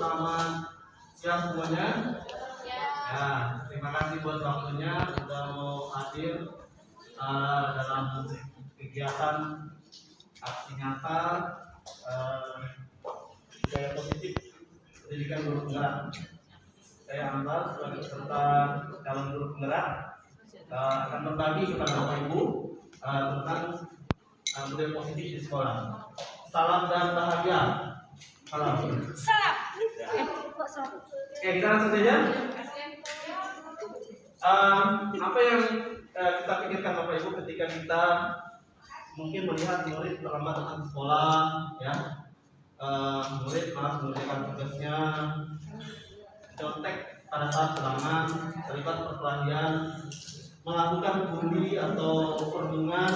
Selamat siang semuanya. Ya, terima kasih buat waktunya sudah mau hadir dalam kegiatan aksi nyata budaya positif pendidikan guru penggerak. Saya Anwar sebagai peserta calon guru penggerak akan berbagi kepada Bapak Ibu tentang budaya positif di sekolah. Salam dan bahagia. Salam. Salam. Oke, kita langsung saja. Apa yang kita pikirkan Bapak Ibu ketika kita mungkin melihat murid terlambat datang ke sekolah, ya, murid malas mengerjakan tugasnya, contek pada saat ulangan, terlibat perkelahian, melakukan bully atau perundungan,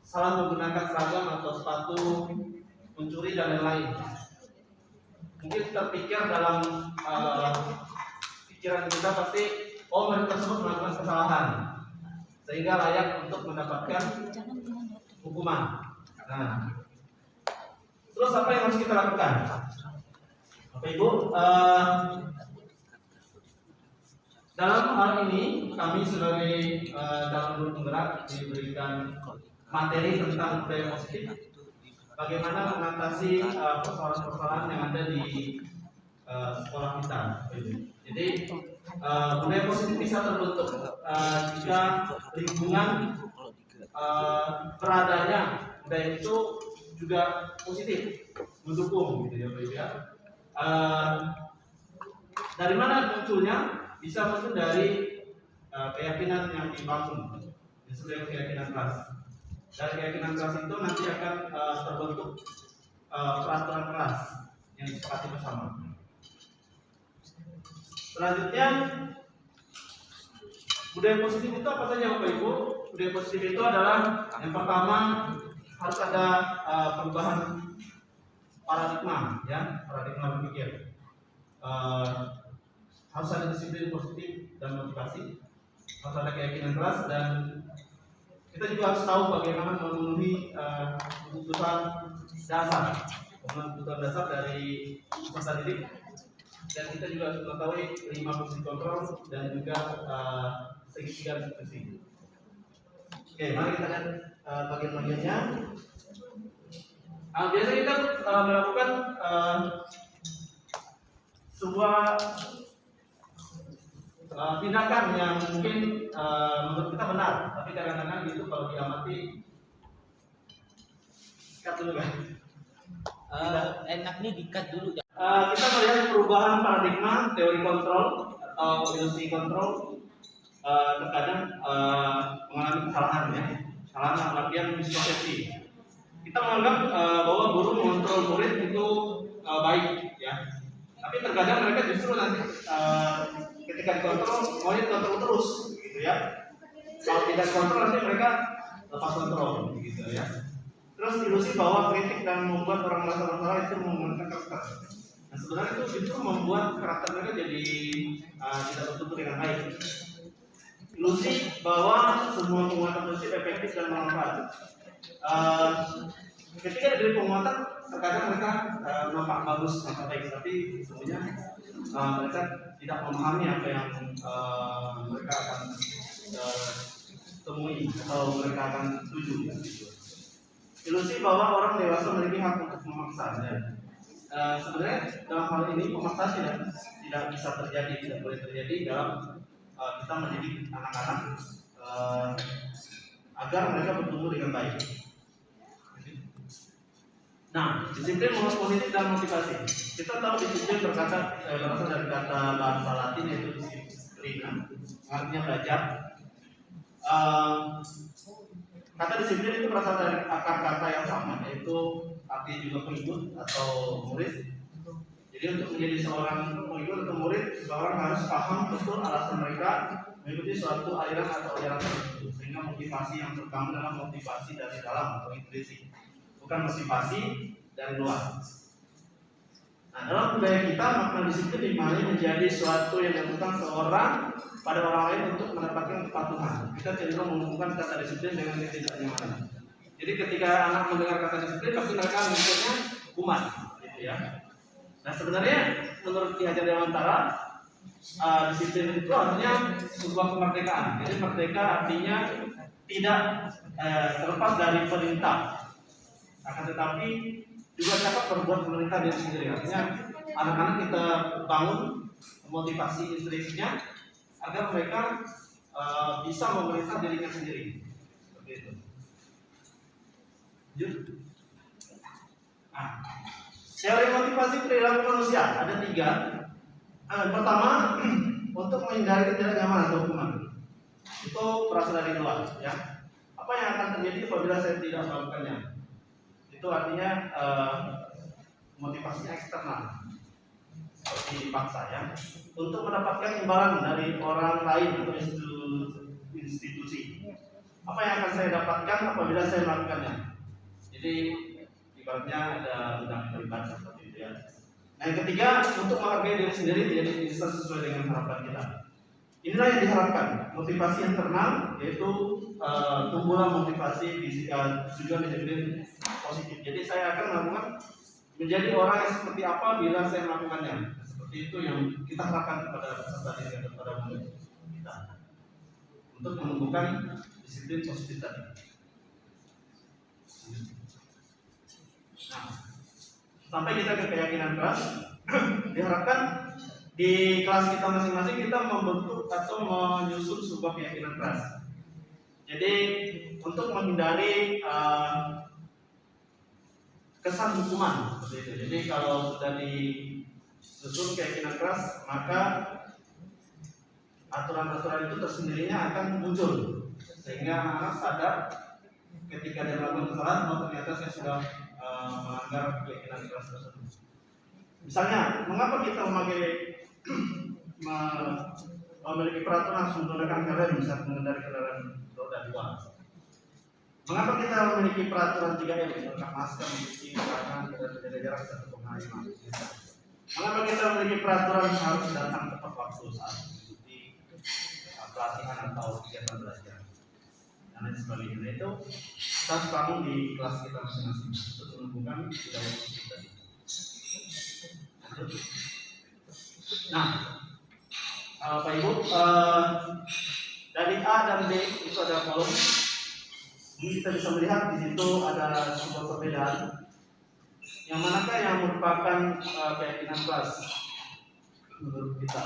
salah menggunakan seragam atau sepatu, mencuri dan lain-lain. Mungkin terpikir dalam pikiran kita pasti, murid tersebut melakukan kesalahan sehingga layak untuk mendapatkan hukuman. Nah, terus apa yang harus kita lakukan, Bapak Ibu? Dalam hal ini kami sebagai calon guru penggerak diberikan materi tentang budaya positif, bagaimana mengatasi persoalan-persoalan yang ada di sekolah kita. Jadi budaya positif bisa terbentuk jika lingkungan beradanya budaya itu juga positif, mendukung, gitu ya, Pak Ibu ya. Dari mana munculnya? Bisa muncul dari keyakinan yang dibangun, disebut keyakinan kelas. Dari keyakinan kelas itu nanti akan terbentuk peraturan kelas yang disepakati bersama. Selanjutnya, budaya positif itu apa saja Bapak Ibu? Budaya positif itu adalah yang pertama harus ada perubahan paradigma, ya, paradigma berpikir. Harus ada disiplin positif dan motivasi, harus ada keyakinan keras, dan kita juga harus tahu bagaimana memenuhi kebutuhan dasar dari peserta didik, dan kita juga harus mengetahui 5 fungsi kontrol dan juga segitiga diskusi. Oke, mari kita lihat bagian-bagiannya. Biasanya kita melakukan sebuah tindakan yang mungkin menurut kita benar, tapi kadang-kadang itu kalau diamati, cut dulu kan? Enaknya di-cut dulu. Kita melihat perubahan paradigma teori kontrol atau ilusi kontrol terkadang mengalami kesalahan, ya, kesalahan dalam artian mispersepsi. Kita menganggap bahwa guru mengontrol murid itu baik, ya, tapi terkadang mereka justru nanti ketika dikontrol, maunya kontrol terus, gitu ya. Kalau tidak kontrol nanti mereka lepas kontrol, gitu ya. Terus ilusi bahwa kritik dan membuat orang merasa bersalah itu menggunakan karakter. Nah, sebenarnya itu justru membuat karakter mereka jadi tidak tertutup dengan baik. Ilusi bahwa semua penguatan positif efektif dan bermanfaat. Ketika diberi penguatan, terkadang mereka nampak bagus, nampak baik, tapi sebenarnya mereka tidak memahami apa yang mereka akan temui atau mereka akan tuju. Ilusi bahwa orang dewasa memiliki hak untuk memaksa. Ya. Sebenarnya dalam hal ini pemaksaan tidak bisa terjadi, tidak boleh terjadi dalam kita mendidik anak-anak agar mereka bertumbuh dengan baik. Nah, disiplin positif dan motivasi. Kita tahu disiplin berasal dari kata bahasa Latin yaitu disiplina, artinya belajar. Kata disiplin itu berasal dari akar kata yang sama, yaitu artinya juga pengikut atau murid. Jadi untuk menjadi seorang pengikut atau murid, seseorang harus paham betul alasan mereka mengikuti suatu aliran atau ajaran tertentu, sehingga motivasi yang terbangun adalah motivasi dari dalam atau intrinsik, bukan motivasi dari luar. Nah, dalam budaya kita, makna disiplin dimana menjadi suatu yang dilakukan seorang pada orang lain untuk mendapatkan kepatuhan. Kita cenderung menghubungkan kata disiplin dengan ketidaknyamanan. Jadi ketika anak mendengar kata disiplin, pasti mereka mengikutnya hukuman, gitu ya. Nah sebenarnya menurut Ki Hajar Dewantara disiplin itu artinya sebuah kemerdekaan. Jadi merdeka artinya tidak terlepas dari perintah, akan tetapi juga dapat berbuat pemerintah diri sendiri. Artinya anak-anak kita bangun motivasi intrinsiknya agar mereka bisa memerintah dirinya sendiri. Seperti itu. Lanjut. Nah, teori motivasi perilaku manusia ada 3. Pertama, untuk menghindari ketidaknyamanan atau hukuman. Itu berasal dari luar, ya. Apa yang akan terjadi apabila saya tidak melakukannya? Itu artinya motivasinya eksternal, seperti dipaksa, ya, untuk mendapatkan imbalan dari orang lain atau institusi. Apa yang akan saya dapatkan apabila saya melakukannya? Jadi ibaratnya ada undang terlibat seperti itu, ya. Nah, yang ketiga, untuk menghargai diri sendiri jadi bisa sesuai dengan harapan kita. Inilah yang diharapkan, motivasi internal, yaitu tumbuhlah motivasi tujuan disiplin positif. Jadi saya akan melakukan menjadi orang yang seperti apa bila saya melakukannya. Seperti itu yang kita harapkan kepada peserta didik dan kepada murid kita untuk menumbuhkan disiplin positif tadi. Nah, sampai kita ke keyakinan keras, diharapkan di kelas kita masing-masing kita membentuk atau menyusun sebuah keyakinan keras. Jadi untuk menghindari kesan hukuman seperti itu. Jadi kalau sudah disusun keyakinan keras, maka aturan-aturan itu tersendirinya akan muncul sehingga anak sadar ketika dia melakukan kesalahan, oh ternyata saya sudah melanggar keyakinan keras tersebut. Misalnya, mengapa kita memiliki peraturan harus menggunakan kendaraan bisa mengendarai kendaraan roda 2? Mengapa kita memiliki peraturan 3M, menggunakan masker, mencuci tangan, dan menjaga jarak 1,5 meter? Mengapa kita memiliki peraturan harus datang tepat waktu saat mengikuti pelatihan atau kegiatan belajar dan lain sebagainya? Itu kita harus bangun di kelas kita masing-masing untuk menumbuhkan budaya positif tadi. Nah, Pak Ibu, dari A dan B itu ada kolom. Ini kita bisa melihat di situ ada sebuah perbedaan. Yang manakah yang merupakan keyakinan kelas menurut kita?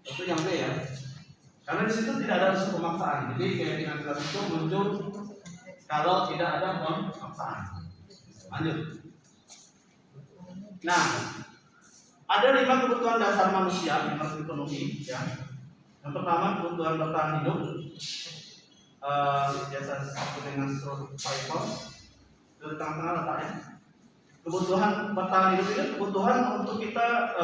Tentu yang B, ya. Karena di situ tidak ada unsur pemaksaan. Jadi keyakinan kelas itu muncul kalau tidak ada pemaksaan. Lanjut. Nah, ada 5 kebutuhan dasar manusia yang harus dipenuhi, ya. Yang pertama, kebutuhan bertahan hidup, biasa disebut dengan survival. Dari tengah-tengah letaknya. Kebutuhan bertahan hidup itu kebutuhan untuk kita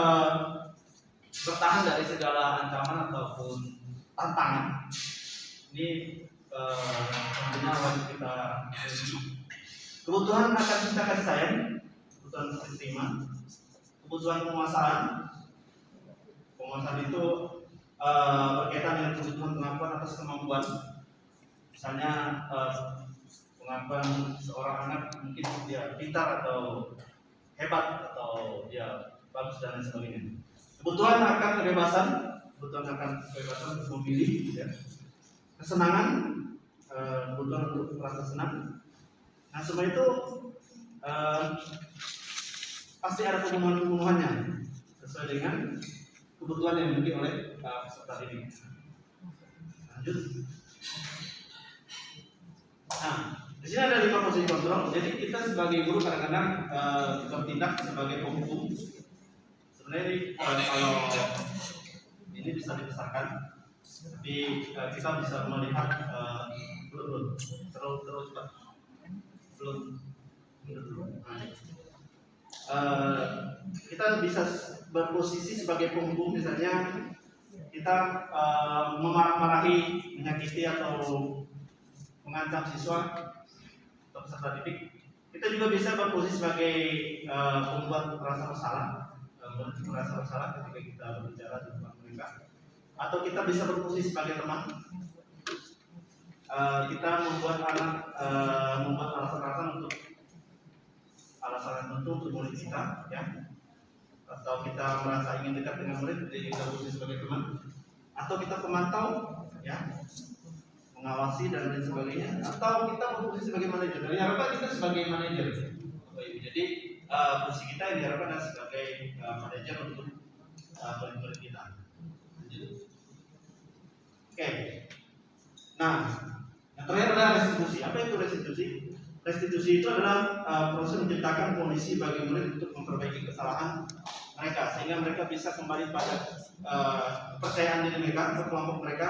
bertahan dari segala ancaman ataupun tantangan. Ini tentunya wajib kita miliki. Kebutuhan akan cinta kasih sayang, kebutuhan diterima. Kebutuhan penguasaan itu berkaitan dengan kebutuhan pengakuan atas kemampuan. Misalnya pengakuan seorang anak mungkin dia pintar atau hebat atau dia bagus dan lain sebagainya. Kebutuhan akan kebebasan untuk memilih, ya. Kesenangan, kebutuhan untuk merasa senang. Nah, semua itu pasti ada pembunuhan-pembunuhannya sesuai dengan kebutuhan yang dimiliki oleh peserta didik. Lanjut. Nah, di sini ada 5 posisi kontrol. Jadi kita sebagai guru kadang-kadang bertindak sebagai penghukum. Sebenarnya kalau ini bisa dibesarkan, tapi kita bisa melihat belum terus cepat. Kita bisa berposisi sebagai penghukum, misalnya kita memarah-marahi, menyakiti atau mengancam siswa atau peserta didik. Kita juga bisa berposisi sebagai pembuat merasa bersalah ketika kita berbicara di depan mereka, atau kita bisa berposisi sebagai teman. Kita membuat alasan-alasan untuk murid kita, ya. atau kita merasa ingin dekat dengan murid, jadi kita posisi sebagai teman, atau kita pemantau, ya, mengawasi dan lain sebagainya, atau kita berposisi sebagai manajer. Dan diharapkan kita sebagai manajer. Jadi posisi kita yang diharapkan adalah sebagai manajer untuk murid-murid kita. Oke. Nah, yang terakhir adalah restitusi. Apa itu restitusi? Restitusi itu adalah proses menciptakan kondisi bagi murid untuk memperbaiki kesalahan mereka, sehingga mereka bisa kembali pada kepercayaan diri mereka atau kelompok mereka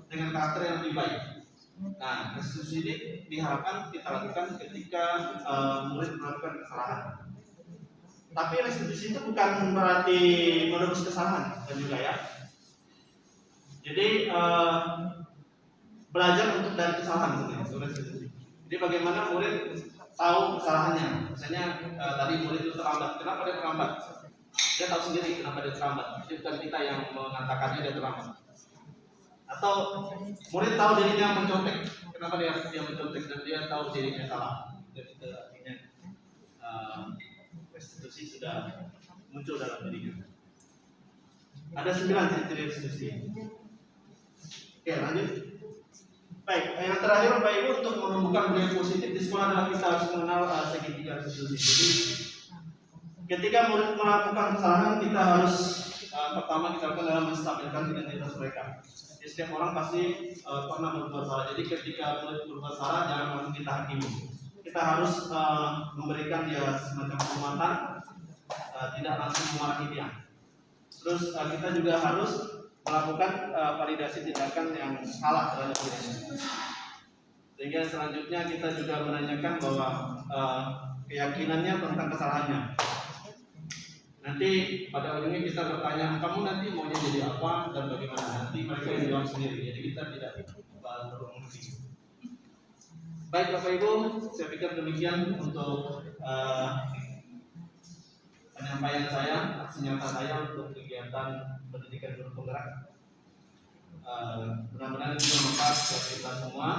dengan karakter yang lebih baik. Nah, restitusi ini diharapkan kita lakukan ketika murid melakukan kesalahan. Tapi restitusi itu bukan berarti menebus kesalahan dan juga ya. Jadi belajar untuk dari kesalahan sebenarnya restitusi. Jadi bagaimana murid tahu kesalahannya. Misalnya tadi murid itu terlambat. Kenapa dia terlambat? Dia tahu sendiri kenapa dia terlambat. Jadi bukan kita yang mengatakannya dia terlambat. Atau murid tahu dirinya mencontek. Kenapa dia mencontek dan dia tahu dirinya salah. Jadi itu artinya restitusi sudah muncul dalam dirinya. Ada 9 ciri-ciri restitusi. Oke, lanjut. Baik, yang terakhir Bapak Ibu, untuk menumbuhkan budaya positif di sekolah adalah kita harus mengenal segitiga restitusi. Jadi ketika murid melakukan kesalahan, kita harus pertama kita lakukan adalah menstabilkan identitas mereka. Jadi setiap orang pasti pernah berbuat salah. Jadi ketika murid berbuat salah, jangan langsung kita hakimi. Kita harus memberikan dia semacam penguatan, tidak langsung memarahi dia. Terus kita juga harus melakukan validasi tindakan yang salah terhadap dirinya. Sehingga selanjutnya kita juga menanyakan bahwa keyakinannya tentang kesalahannya. Nanti pada ujungnya kita bertanya, kamu nanti maunya jadi apa dan bagaimana? Nanti mereka yang jawab sendiri. Jadi kita tidak perlu mengerti. Baik Bapak Ibu, saya pikir demikian untuk penyampaian saya, aksi nyata saya untuk kegiatan pendidikan guru penggerak. Mudah-mudahan itu bermanfaat buat kita semua.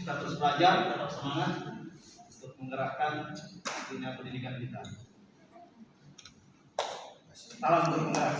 Kita terus belajar, tetap semangat untuk menggerakkan dunia pendidikan kita. Salam guru penggerak.